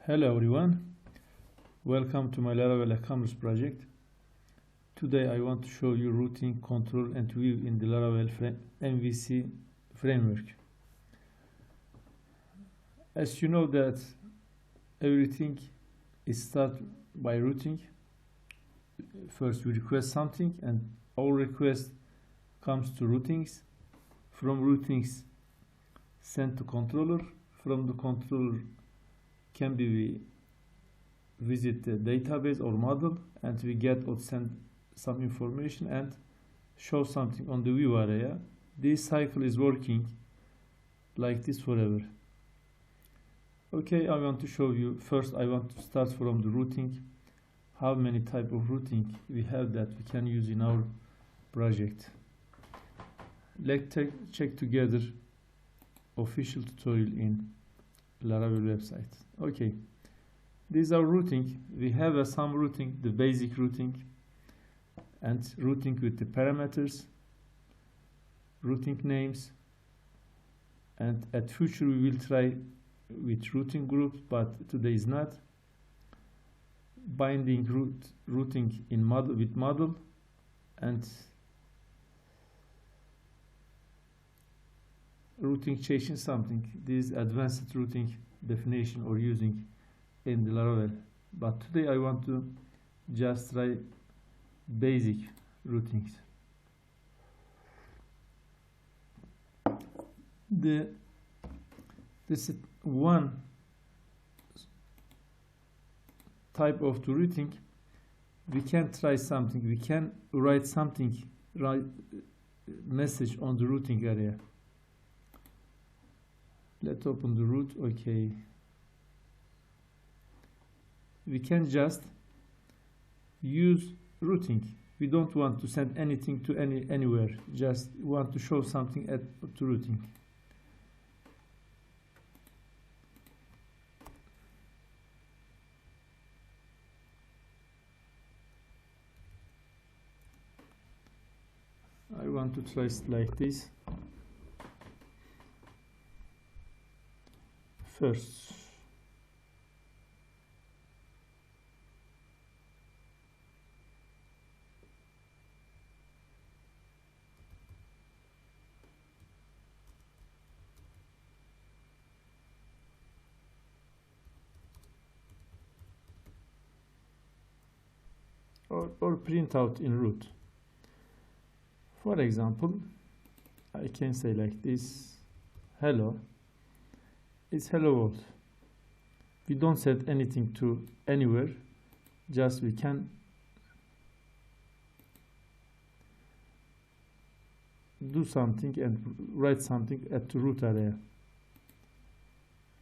Hello everyone, welcome to my Laravel e-commerce project. Today I want to show you routing, control and view in the Laravel MVC framework. As you know that everything is started by routing. First we request something and all request comes to routings. From routings sent to controller. From the controller can be we visit the database or model and we get or send some information and show something on the view area. This cycle is working like this forever. Okay, I want to show you. First I want to start from the routing. How many type of routing we have that we can use in our project. Let's check together official tutorial in Laravel website. Okay, this is our routing. We have some routing, the basic routing and routing with the parameters, routing names, and at future we will try with routing groups, but today is not. Binding routing in model with model and routing changing something. This advanced routing definition or using in the Laravel, but today I want to just try basic routings. This is one type of the routing. We can try something. We can write something, write message on the routing area. Let's open the root. Okay, we can just use routing. We don't want to send anything to anywhere, just want to show something at to routing. I want to try it like this. First, or print out in root. For example, I can say like this: hello. It's hello world. We don't set anything to anywhere, just we can do something and write something at the root area.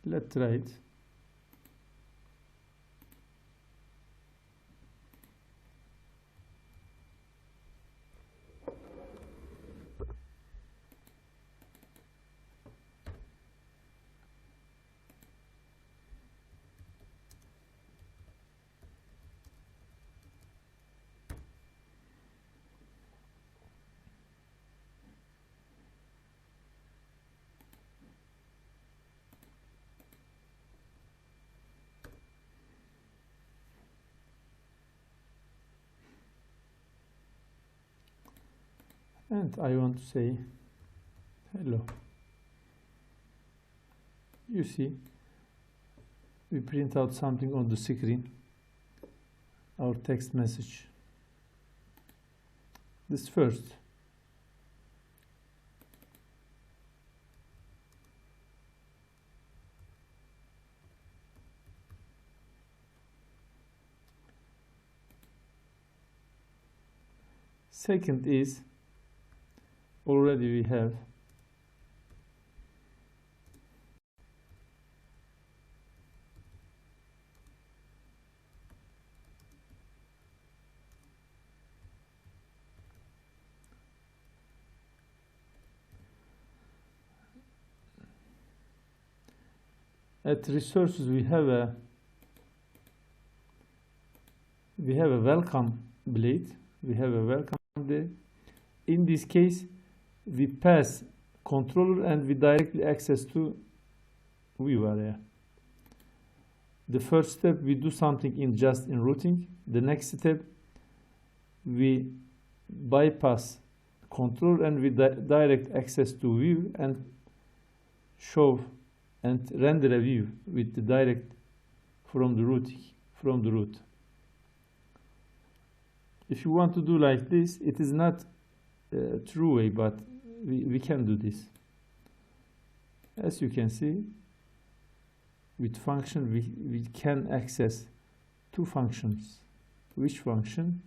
Let's try it. And I want to say hello. You see, we print out something on the screen, our text message. This first. Second is, already we have at resources we have a welcome blade. We have a welcome blade. In this case we pass controller and we directly access to view area. the first step, we do something in routing. The next step, we bypass controller and we direct access to view and show and render a view with the direct from the root. If you want to do like this, it is not a true way, but we can do this. As you can see, with function we can access two functions. Which function?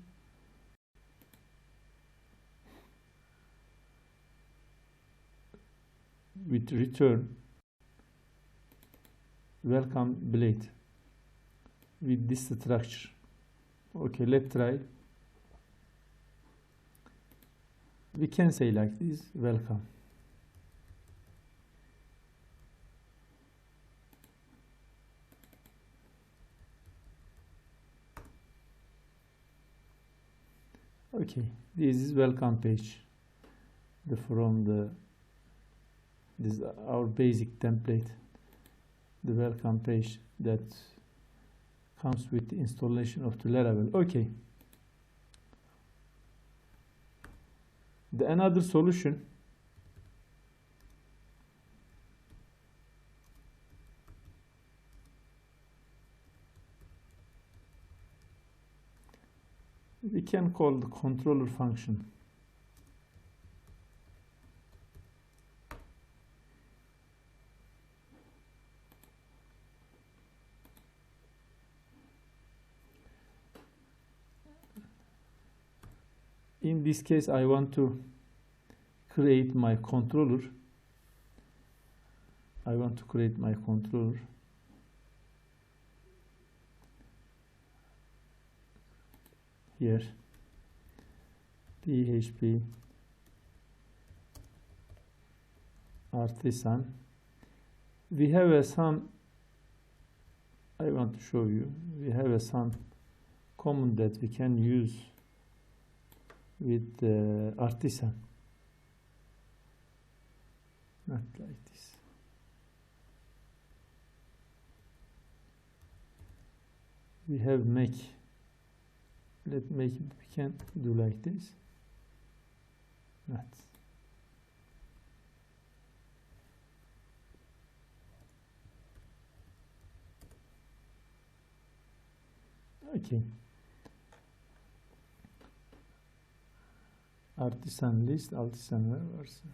With return welcome blade with this structure. Okay, let's try. We can say like this, welcome. Okay, this is welcome page. This is our basic template. The welcome page that comes with the installation of the Laravel. Okay. Another solution, we can call the controller function. In this case, I want to create my controller. Here, PHP artisan. We have some, I want to show you, we have some command that we can use with artisan. Not like this. We have make. Let's make it, we can do like this. Not. Okay. Artisan list, artisan varsa.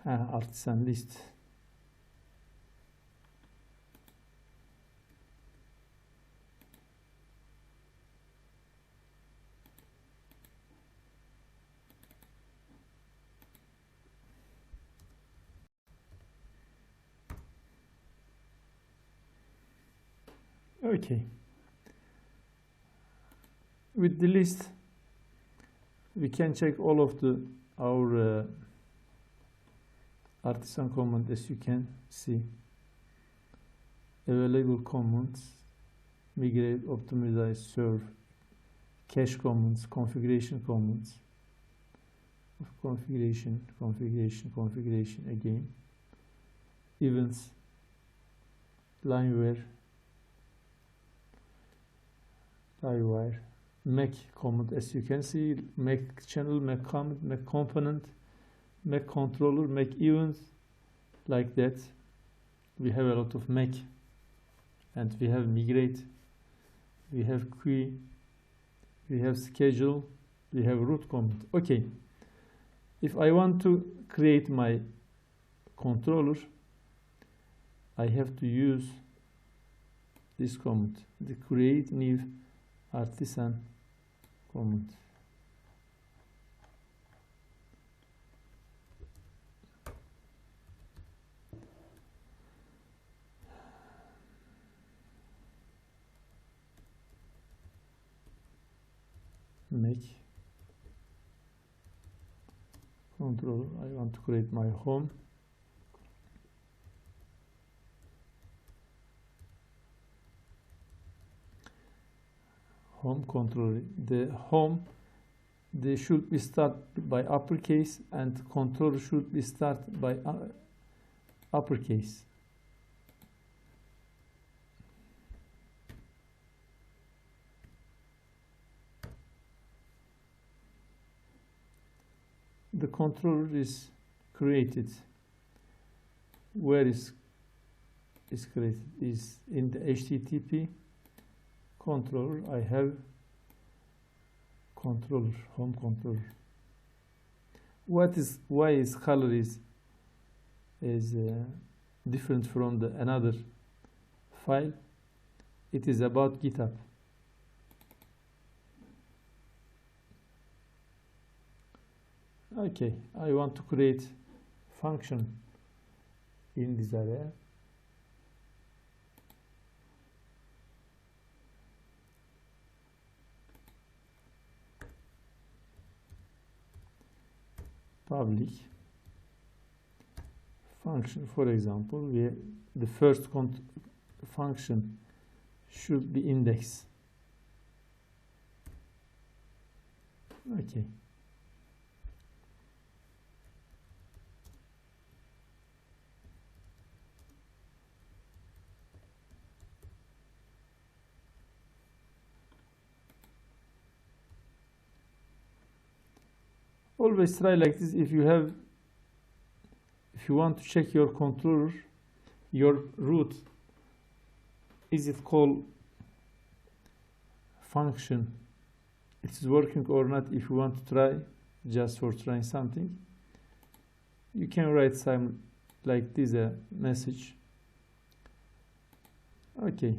Artisan list. Okay. With the list, we can check all of our artisan command. As you can see, available commands, migrate, optimize, serve, cache commands, configuration commands, configuration again, events, lineware, livewire, make command. As you can see, make channel, make comment, make component, make controller, make events, like that. We have a lot of make, and we have migrate, we have queue, we have schedule, we have root command. Okay, if I want to create my controller, I have to use this command, the create new artisan command. Make controller. I want to create my home. Home controller. The home, they should be start by uppercase, and controller should be start by uppercase. the controller is created. Where is created? Is in the HTTP controller. I have controller, home controller. Why is color is different from the another file? It is about GitHub. Okay, I want to create function in this area. Public function, for example, the first function should be index. Okay. Always try like this. If you want to check your controller, your root, is it called function, it's working or not. If you want to try, just for trying something, you can write some like this a message. Okay.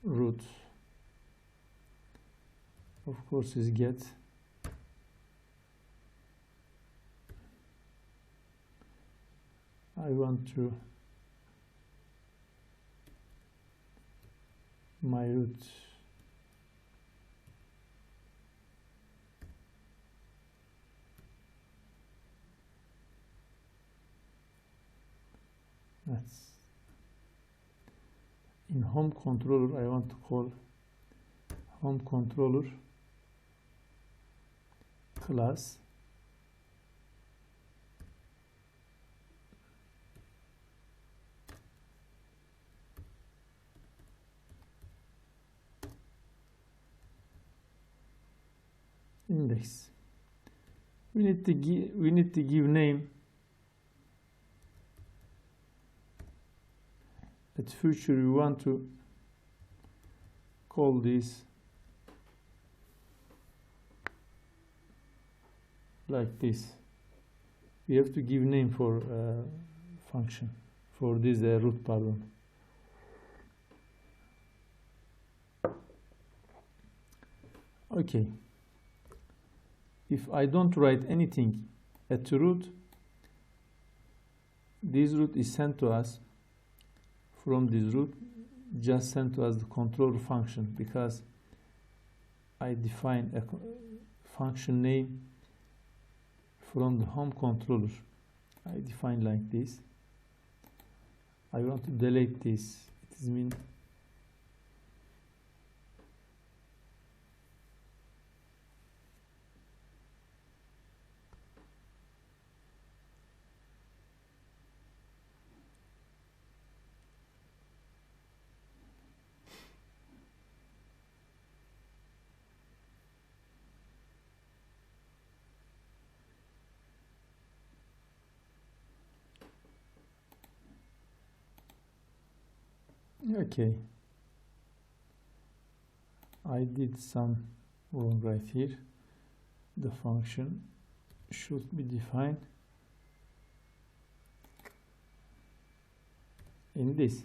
Root, of course, is get. I want to my root that's in home controller. I want to call home controller class index. We need to give name. At future we want to call this like this. We have to give name for function, for this root, pardon. Okay. If I don't write anything at the root, this root is sent to us. From this root, just send to us the controller function, because I define a function name from the home controller. I define like this. I want to delete this. It is mean okay. I did some wrong right here. The function should be defined in this.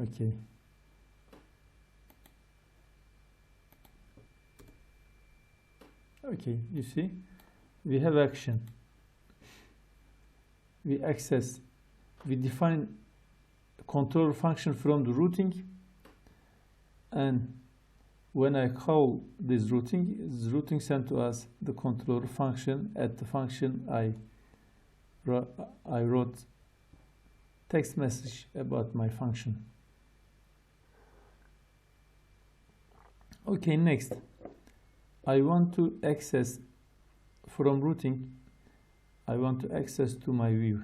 Okay. Okay, you see, we have action. We access, we define controller function from the routing, and when I call this routing sent to us the controller function. At the function I wrote text message about my function. Okay, next I want to access from routing. I want to access to my view.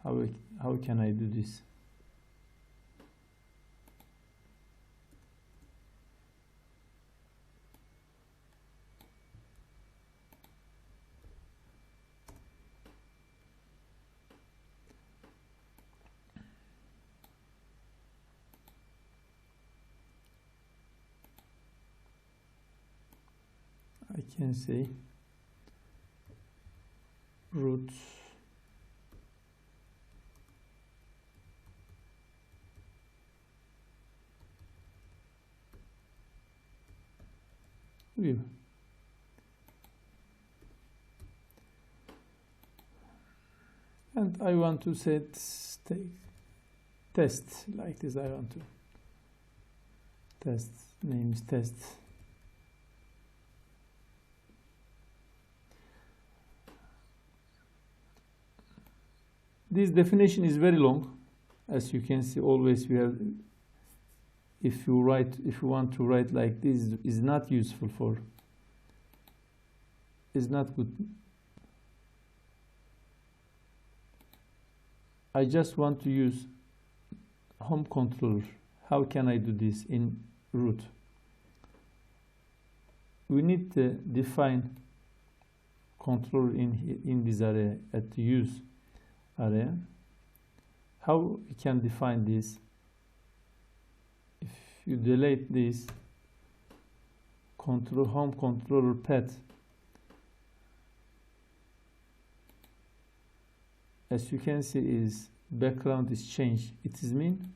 How can I do this? I can say root view. And I want to set test like this. I want to test, name is test. This definition is very long. As you can see, always we have, if you want to write like this, is not useful for, is not good. I just want to use home controller. How can I do this in root? We need to define controller in this area at the use area. How we can define this? If you delete this home controller path, as you can see, is background is changed. It is mean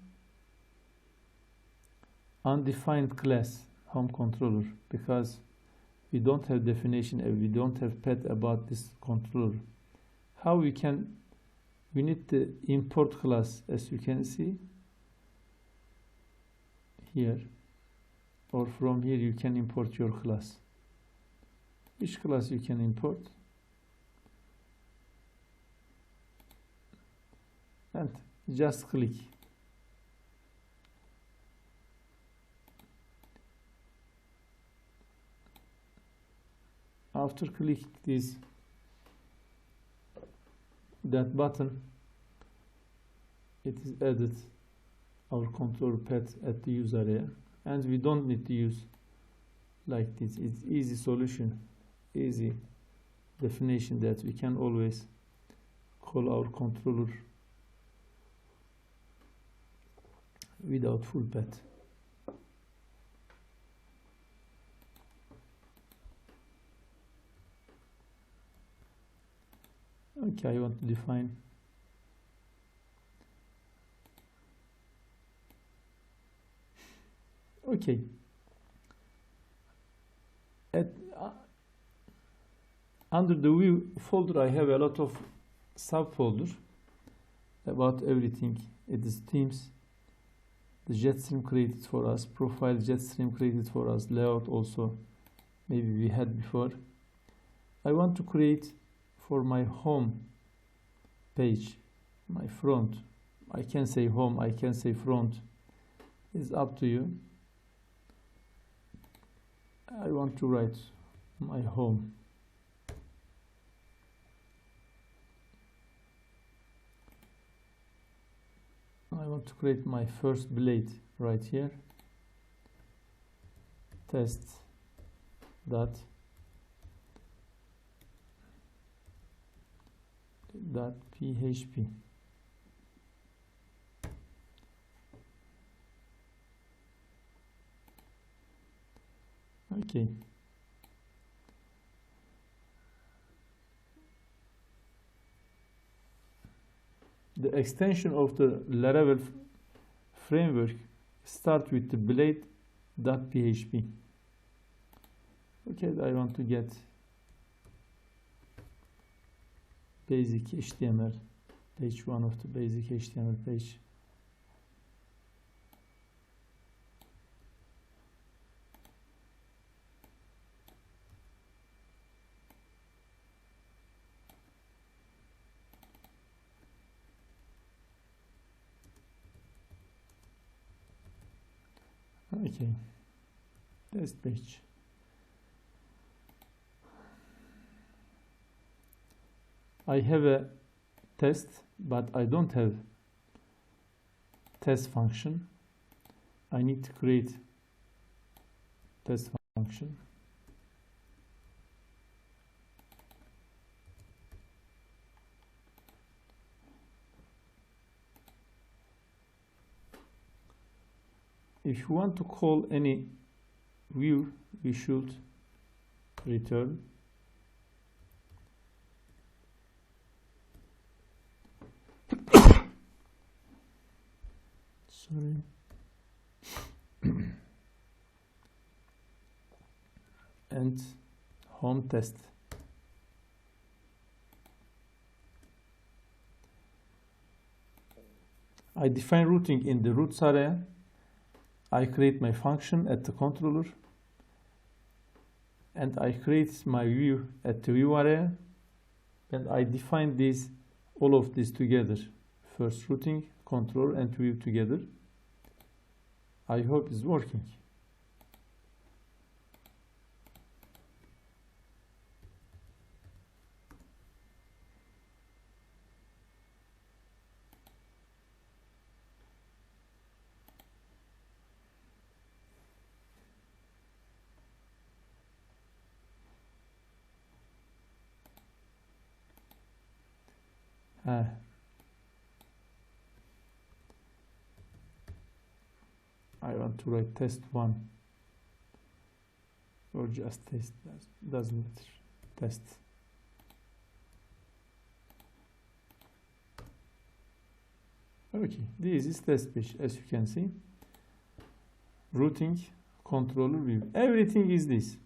undefined class home controller, because we don't have definition and we don't have path about this controller. How we can? We need the import class, as you can see here, or from here you can import your class. Which class you can import? And just click. After click this, that button, it is added our controller path at the use area, and we don't need to use like this. It's easy solution, easy definition that we can always call our controller without full path. Okay, I want to define okay. Under the view folder, I have a lot of subfolders about everything. It is themes, the Jetstream created for us, profile Jetstream created for us, layout also maybe we had before. I want to create for my home page, my front. I can say home, I can say front. It's up to you. I want to write my home. I want to create my first blade right here. Test dot php. Okay. The extension of the Laravel framework start with the blade.php. Okay, I want to get basic HTML page, one of the basic HTML page. Okay, test page. I have a test, but I don't have test function. I need to create test function. If you want to call any view, we should return sorry and home test. I define routing in the routes area. I create my function at the controller, and I create my view at the view area, and I define these, all of this together. First routing, controller, and view together. I hope it's working. I want to write test 1 or just test, doesn't matter. Test. Okay, this is test page, as you can see. Routing, controller, view. Everything is this.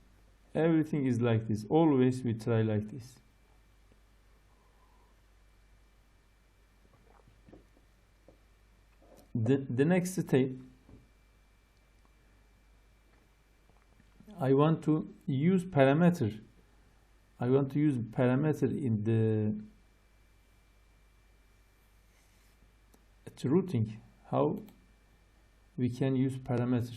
Everything is like this. Always we try like this. The next step, I want to use parameter. I want to use parameter in the routing. How we can use parameter?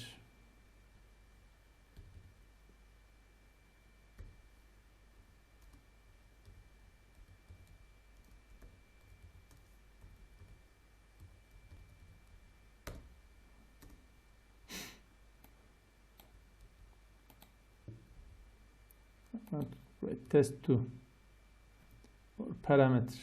Write test 2 or parameter.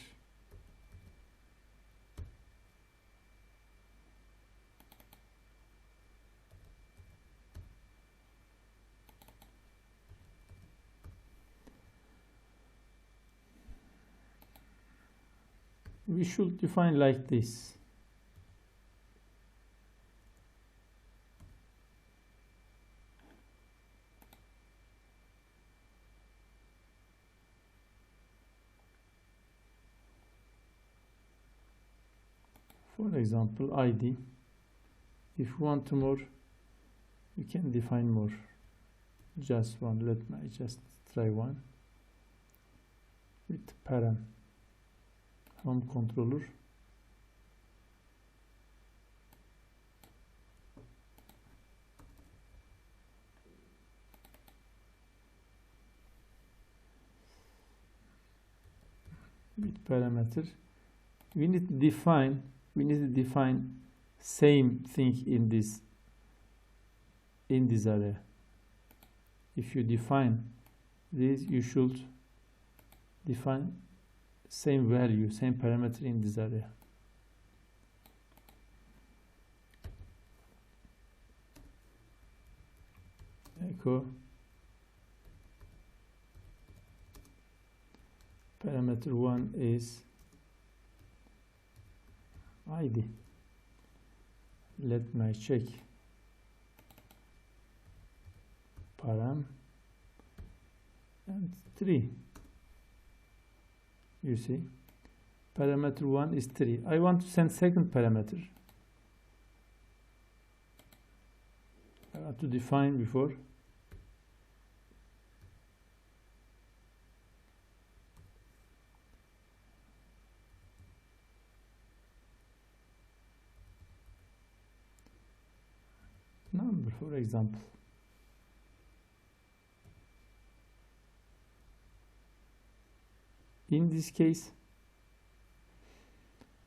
We should define like this. For example, ID. If you want more, you can define more. Just one. Let me just try one with param. Home controller. With parameter. We need to define same thing in this area. If you define this, you should define same value, same parameter in this area. Echo parameter 1 is ID. Let me check param and 3. You see, parameter 1 is 3. I want to send second parameter. I want to define before. Number, for example. In this case,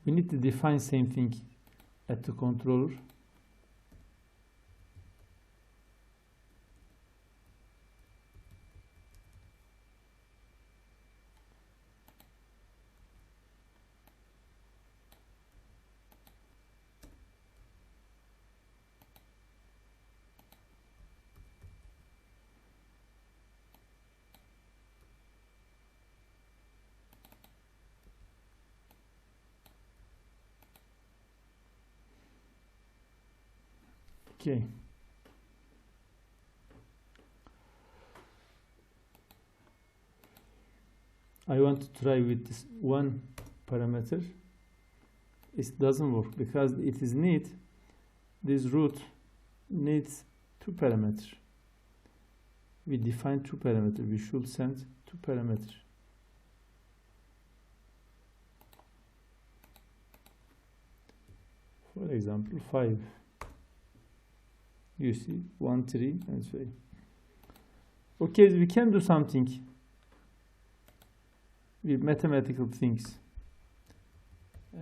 we need to define same thing at the controller. Okay. I want to try with this one parameter. It doesn't work because it is need, this root needs 2 parameters. We define 2 parameters. We should send 2 parameters. For example, 5. You see, 1, 3, and so on. Okay, we can do something with mathematical things.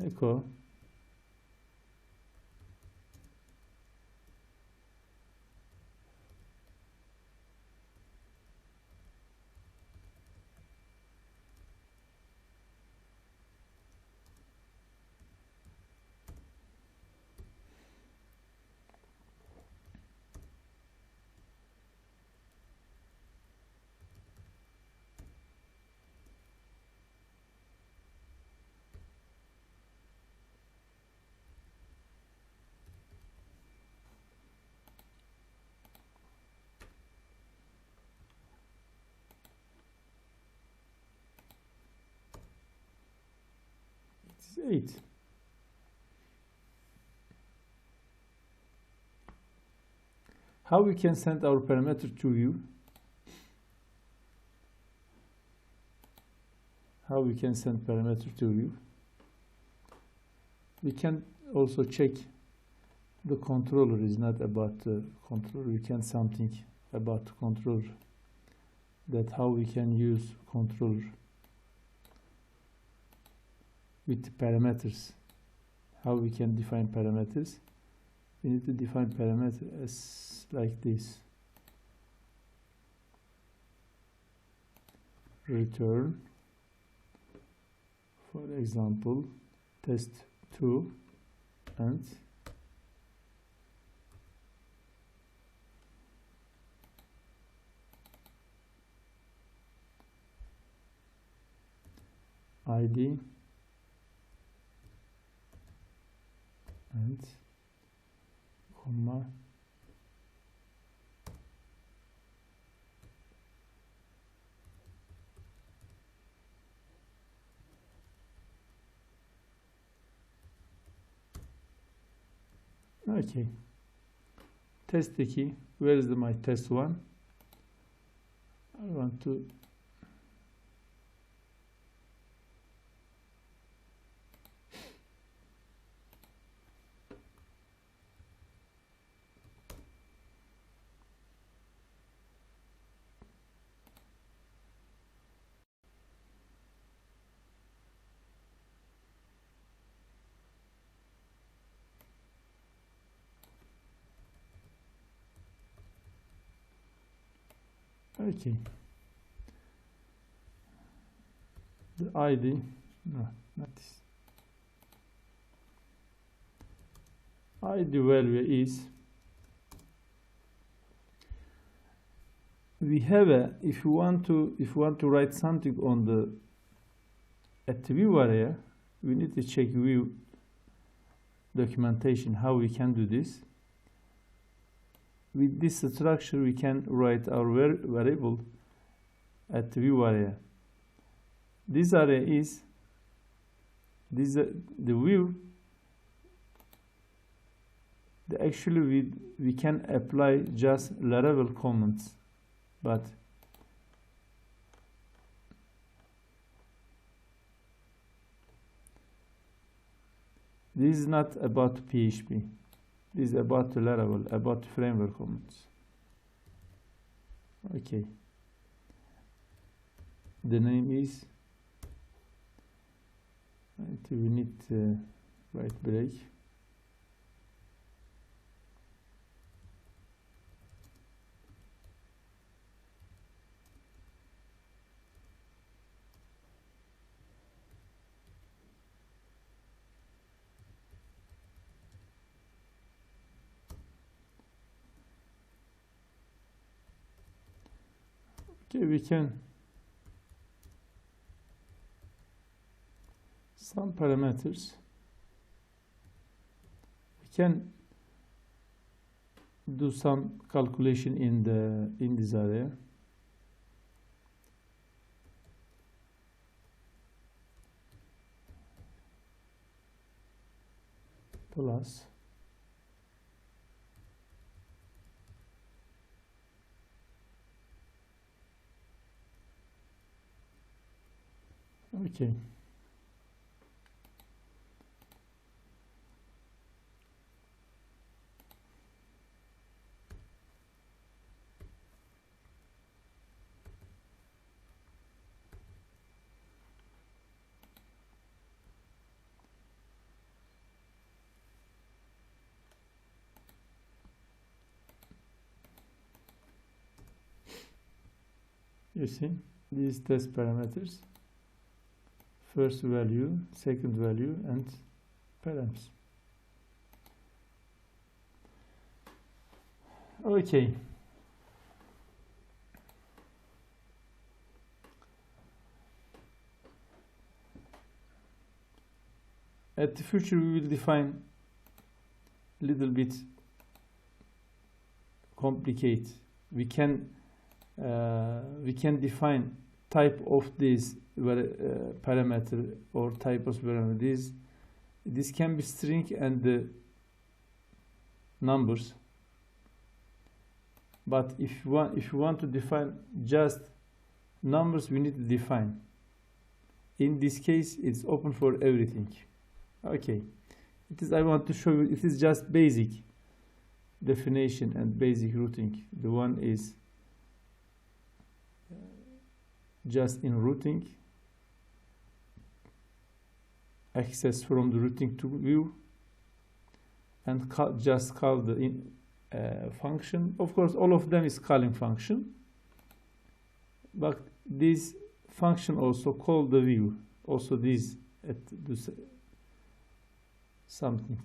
Echo is 8. How we can send our parameter to view? How we can send parameter to view? We can also check the controller is not about the controller. We can something about the controller, that how we can use controller with the parameters. How we can define parameters? We need to define parameter as like this. Return, for example, test2 and ID and comma okay. Test 2. Where is my test 1? I want to okay. The ID, no, not this. ID value is, we have a, if you want to write something on the at the view area, we need to check view documentation how we can do this. With this structure, we can write our variable at the view area. This area is this the view. Actually, we can apply just Laravel comments, but this is not about PHP. This is about Laravel, about framework comments. Okay. The name is and we need right break. Okay, we can some parameters. We can do some calculation in this area. Plus okay. You see these test parameters: first value, second value, and params. Okay. At the future, we will define a little bit complicate. We can define type of this parameter or type of parameter. This can be string and the numbers. But if you want to define just numbers, we need to define. In this case, it's open for everything. Okay, it is. I want to show you. It is just basic definition and basic routing. The one is just in routing, access from the routing to view, and just call the function. Of course, all of them is calling function, but this function also call the view. Also, this something.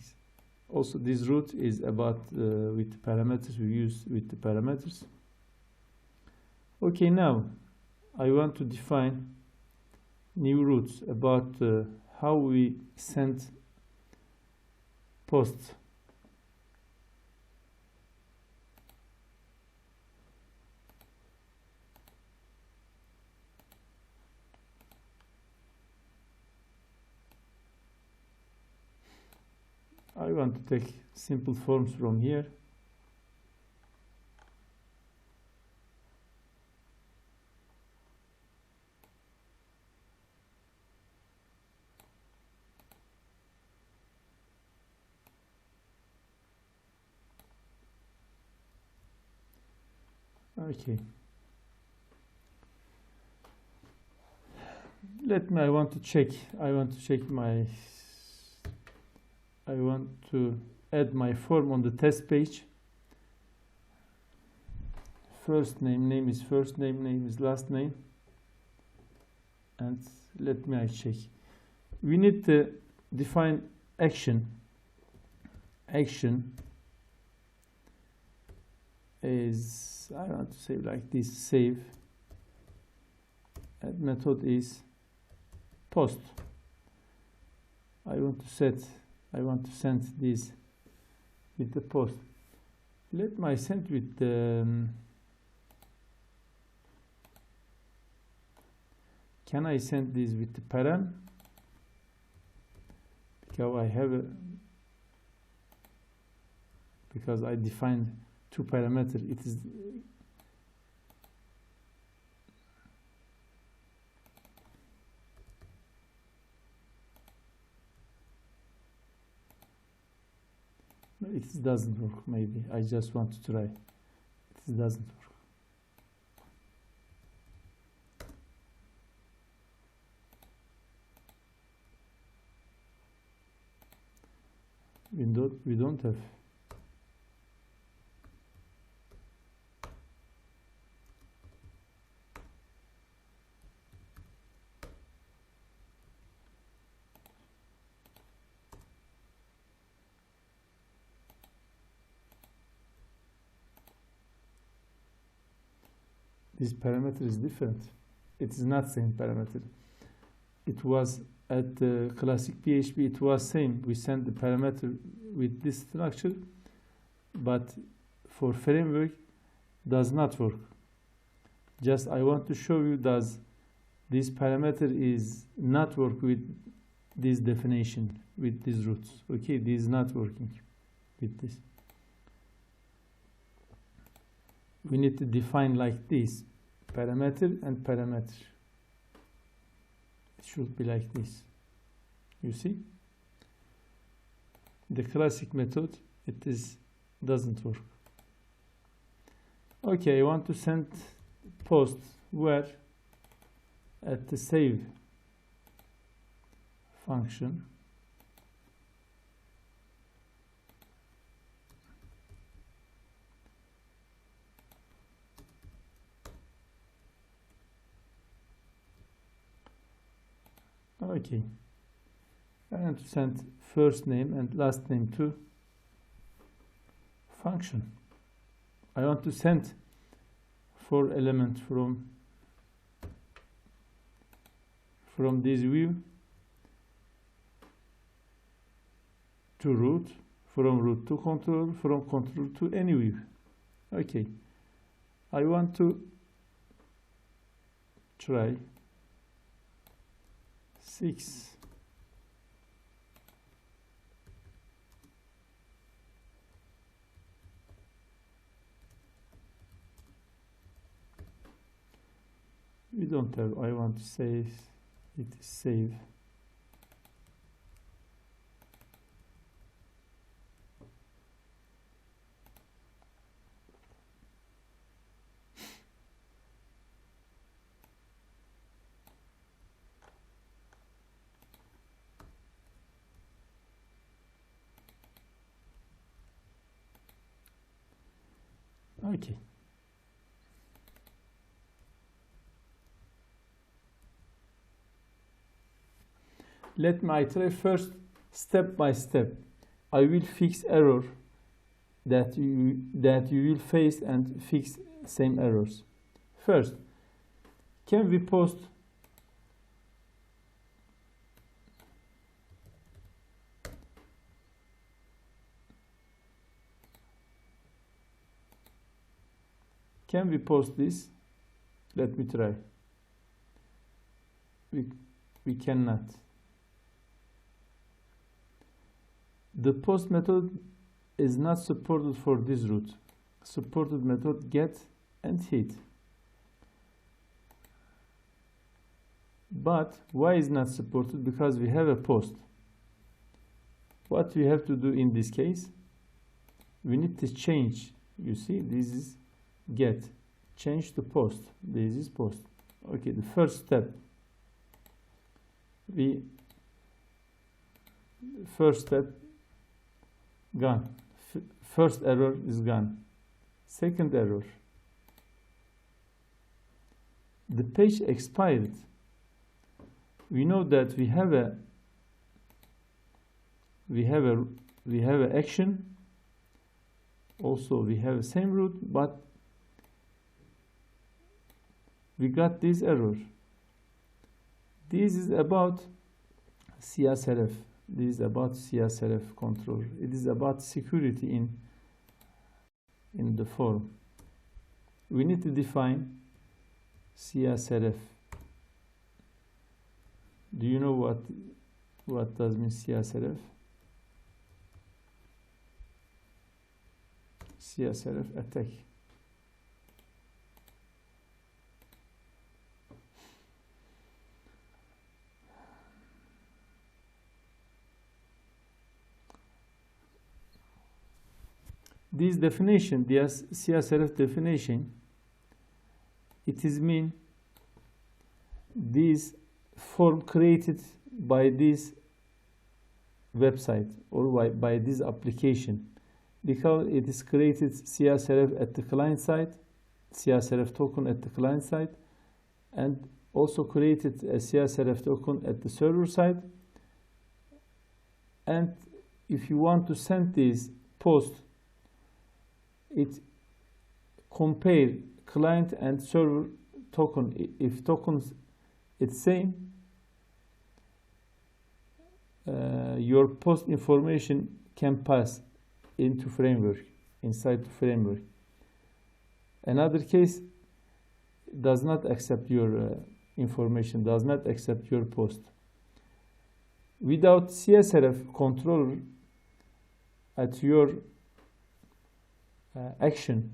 Also, this route is about with the parameters we use with the parameters. Okay, now I want to define new routes about how we send posts. I want to take simple forms from here. Okay. I want to add my form on the test page. First name is first name, name is last name. And I check. We need to define action. Action is, I want to say like this, save. And method is post. I want to send this with the post. Let me send with the can I send this with the param? Because I defined two parameters. It is it doesn't work. Maybe I just want to try. It doesn't work. We don't have. This parameter is different. It is not same parameter. It was at the classic PHP, it was same. We sent the parameter with this structure, but for framework does not work. Just I want to show you does this parameter is not work with this definition, with these roots. Okay, this is not working with this. We need to define like this, parameter and parameter. It should be like this. You see? The classic method, doesn't work. Okay, I want to send post where at the save function okay, I want to send first name and last name to function. I want to send 4 elements from this view to root, from root to control, from control to any view. Okay, I want to try 6. We don't have, I want to save, it is save. Okay. Let me try first step by step. I will fix error that you will face and fix same errors. First, can we post this? Let me try. We cannot. The post method is not supported for this root. Supported method get and hit. But why is not supported? Because we have a post. What we have to do in this case, we need to change. You see, this is get. Change to post. This is post. Okay, the first step. First step gone. First error is gone. Second error. The page expired. We know that we have a action. Also, we have the same root, but we got this error. This is about Csrf. This is about Csrf control. It is about security in the form. We need to define Csrf. Do you know what does mean Csrf? Csrf attack. This definition, the Csrf definition, it is mean this form created by this website or by this application, because it is created Csrf at the client side, Csrf token at the client side, and also created a Csrf token at the server side. And if you want to send this post, it compare client and server token. If tokens it's same, your post information can pass into framework, inside the framework. Another case does not accept your information, does not accept your post. Without Csrf controller at your action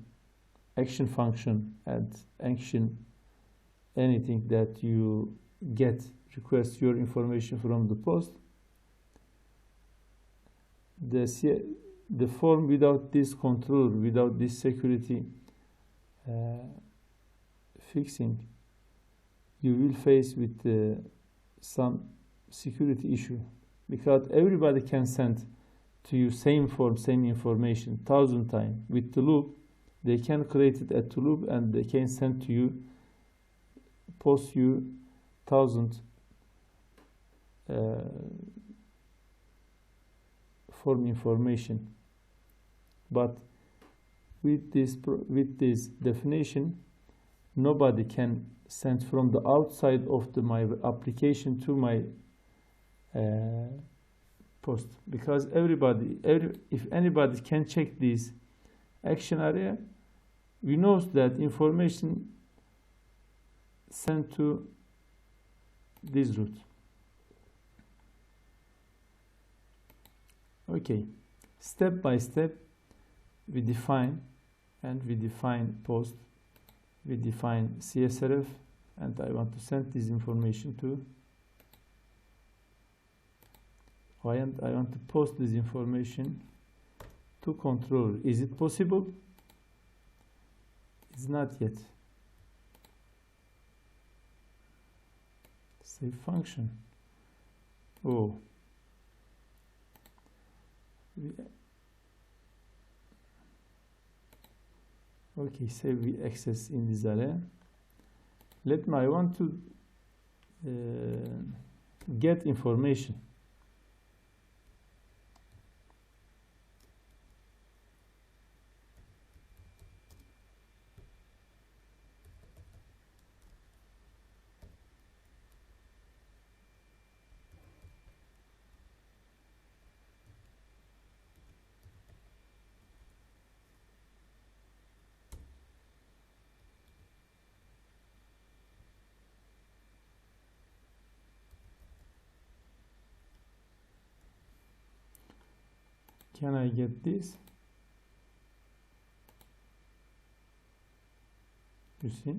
function and action anything that you get request your information from the post, the form without this control, without this security fixing, you will face with some security issue, because everybody can send to you same form, same information 1,000 times. With the loop, they can create it at the loop and they can send to you, post you 1,000 form information. But with this definition, nobody can send from the outside of my application to my post, because if anybody can check this action area, we know that information sent to this route. Okay, step by step we define post, we define Csrf, and I want to send this information to, I want to post this information to controller. Is it possible? It's not yet. Save function. Oh. Okay, say we access in this area. I want to get information. Can I get this? You see?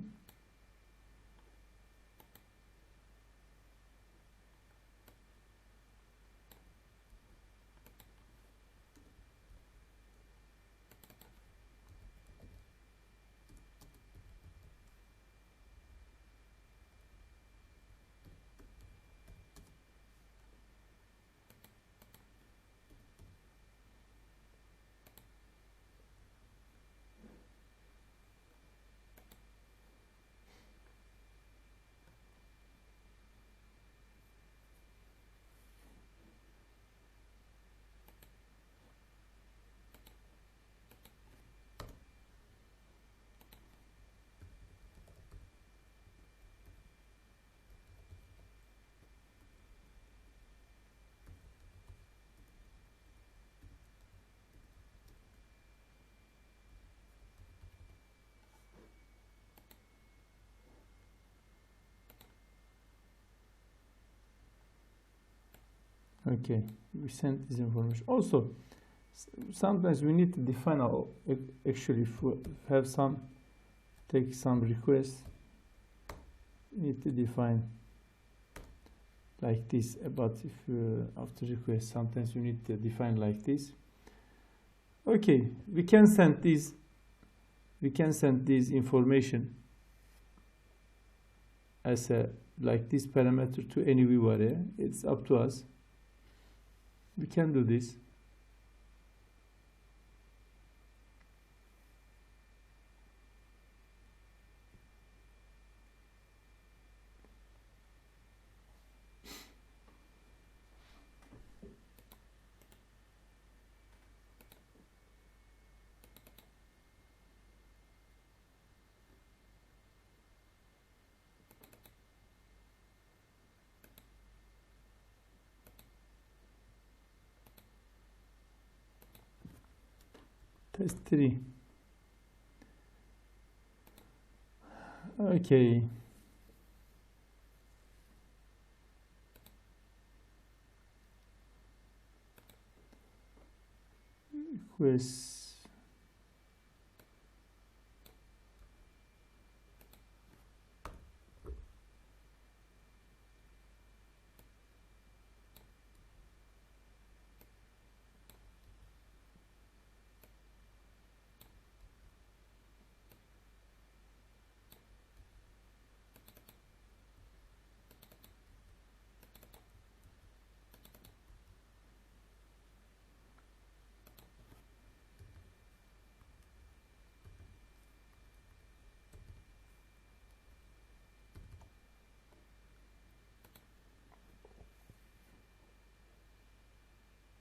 Okay, we sent this information. Also, sometimes we need to define our, actually, if we have take some requests, we need to define like this. But if after request, sometimes we need to define like this. Okay, we can send this information as like this parameter to any view area. It's up to us. We can do this. Test 3. Okay. Request